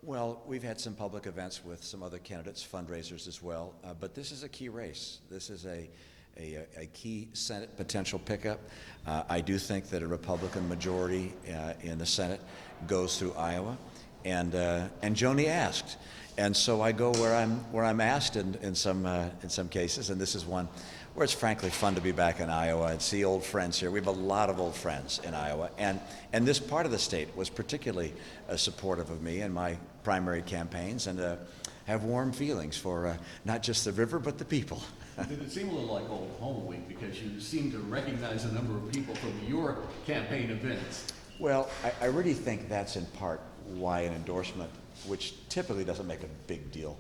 Well, we've had some public events with some other candidates, fundraisers as well, but this is a key race. This is a key Senate potential pickup. I do think that a Republican majority in the Senate goes through Iowa, and Joni asked, and so I go where I'm asked in some cases, and this is one where it's frankly fun to be back in Iowa and see old friends here. We have a lot of old friends in Iowa, and this part of the state was particularly supportive of me in my primary campaigns, and have warm feelings for not just the river, but the people. Did it seem a little like old home week because you seem to recognize a number of people from your campaign events? Well, I really think that's in part why an endorsement, which typically doesn't make a big deal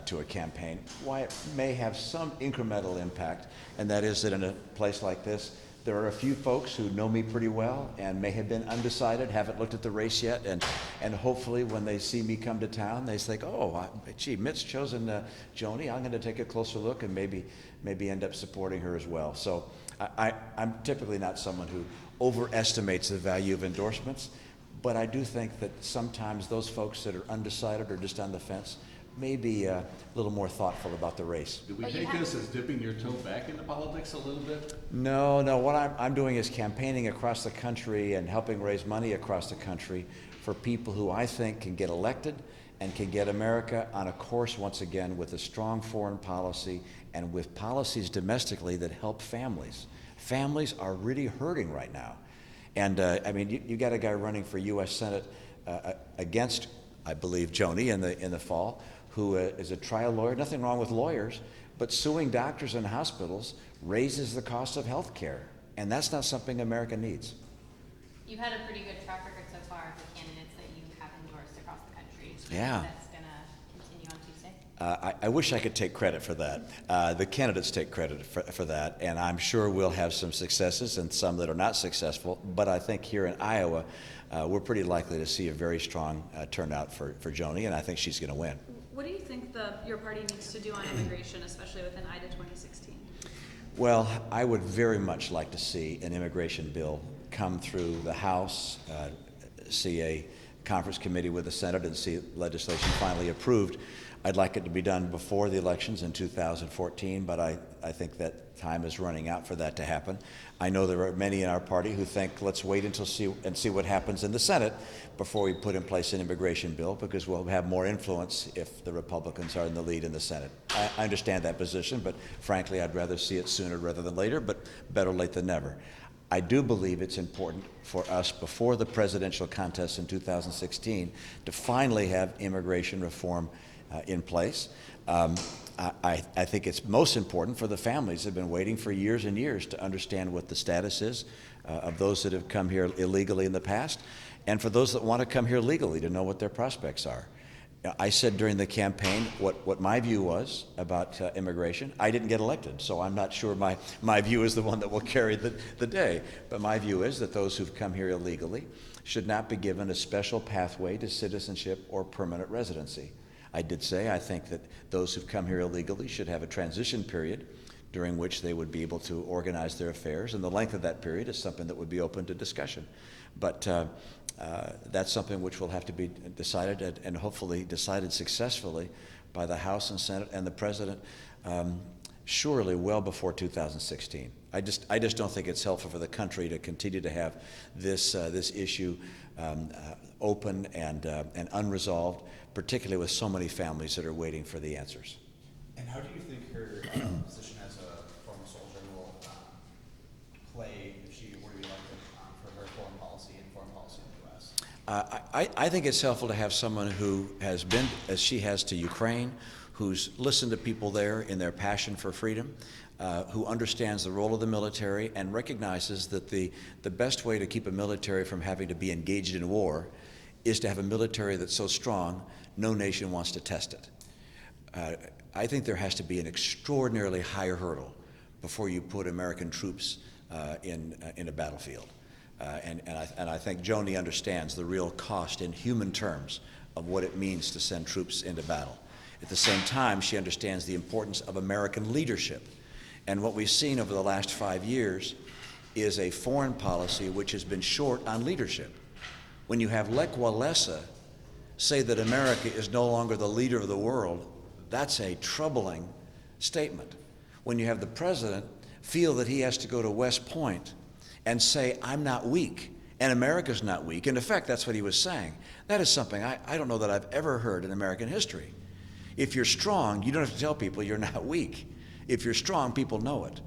to a campaign, why it may have some incremental impact, and that is that in a place like this, there are a few folks who know me pretty well and may have been undecided, haven't looked at the race yet, and hopefully when they see me come to town, they think, oh, gee, Mitt's chosen Joni, I'm going to take a closer look and maybe end up supporting her as well. So I'm typically not someone who overestimates the value of endorsements, but I do think that sometimes those folks that are undecided or just on the fence may be a little more thoughtful about the race. Do we take this as dipping your toe back into politics a little bit? No. What I'm doing is campaigning across the country and helping raise money across the country for people who I think can get elected and can get America on a course once again with a strong foreign policy and with policies domestically that help families. Families are really hurting right now. And I mean, you got a guy running for U.S. Senate against, I believe, Joni in the fall, who is a trial lawyer. Nothing wrong with lawyers, but suing doctors and hospitals raises the cost of health care, and that's not something America needs. You've had a pretty good track record so far of the candidates that you have endorsed across the country. Yeah. That's going to continue on Tuesday? I wish I could take credit for that. The candidates take credit for that, and I'm sure we'll have some successes and some that are not successful, but I think here in Iowa, we're pretty likely to see a very strong turnout for Joni, and I think she's going to win. What do you think your party needs to do on immigration, especially with an eye to 2016? Well, I would very much like to see an immigration bill come through the House, see a conference committee with the Senate, and see legislation finally approved. I'd like it to be done before the elections in 2014, but I think that time is running out for that to happen. I know there are many in our party who think let's wait until see what happens in the Senate before we put in place an immigration bill, because we'll have more influence if the Republicans are in the lead in the Senate. I understand that position, but frankly, I'd rather see it sooner rather than later, but better late than never. I do believe it's important for us before the presidential contest in 2016 to finally have immigration reform in place. I think it's most important for the families that have been waiting for years and years to understand what the status is of those that have come here illegally in the past, and for those that want to come here legally to know what their prospects are. I said during the campaign what my view was about immigration. I didn't get elected, so I'm not sure my view is the one that will carry the day. But my view is that those who've come here illegally should not be given a special pathway to citizenship or permanent residency. I did say I think that those who've come here illegally should have a transition period during which they would be able to organize their affairs, and the length of that period is something that would be open to discussion. But that's something which will have to be decided and hopefully decided successfully by the House and Senate and the President surely well before 2016. I just don't think it's helpful for the country to continue to have this issue open and unresolved, particularly with so many families that are waiting for the answers. And how do you think her position as a former soldier will play if she were to be elected for her foreign policy and foreign policy in the U.S.? I think it's helpful to have someone who has been, as she has, to Ukraine, who's listened to people there in their passion for freedom, who understands the role of the military and recognizes that the best way to keep a military from having to be engaged in war is to have a military that's so strong no nation wants to test it. I think there has to be an extraordinarily higher hurdle before you put American troops in a battlefield. And I think Joni understands the real cost in human terms of what it means to send troops into battle. At the same time, she understands the importance of American leadership. And what we've seen over the last 5 years is a foreign policy which has been short on leadership. When you have Lech Walesa say that America is no longer the leader of the world, that's a troubling statement. When you have the president feel that he has to go to West Point and say, I'm not weak, and America's not weak. In effect, that's what he was saying. That is something I don't know that I've ever heard in American history. If you're strong, you don't have to tell people you're not weak. If you're strong, people know it.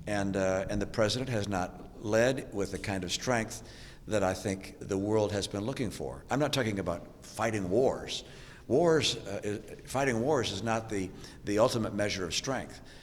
And the president has not led with the kind of strength that I think the world has been looking for. I'm not talking about fighting wars. Fighting wars is not the ultimate measure of strength.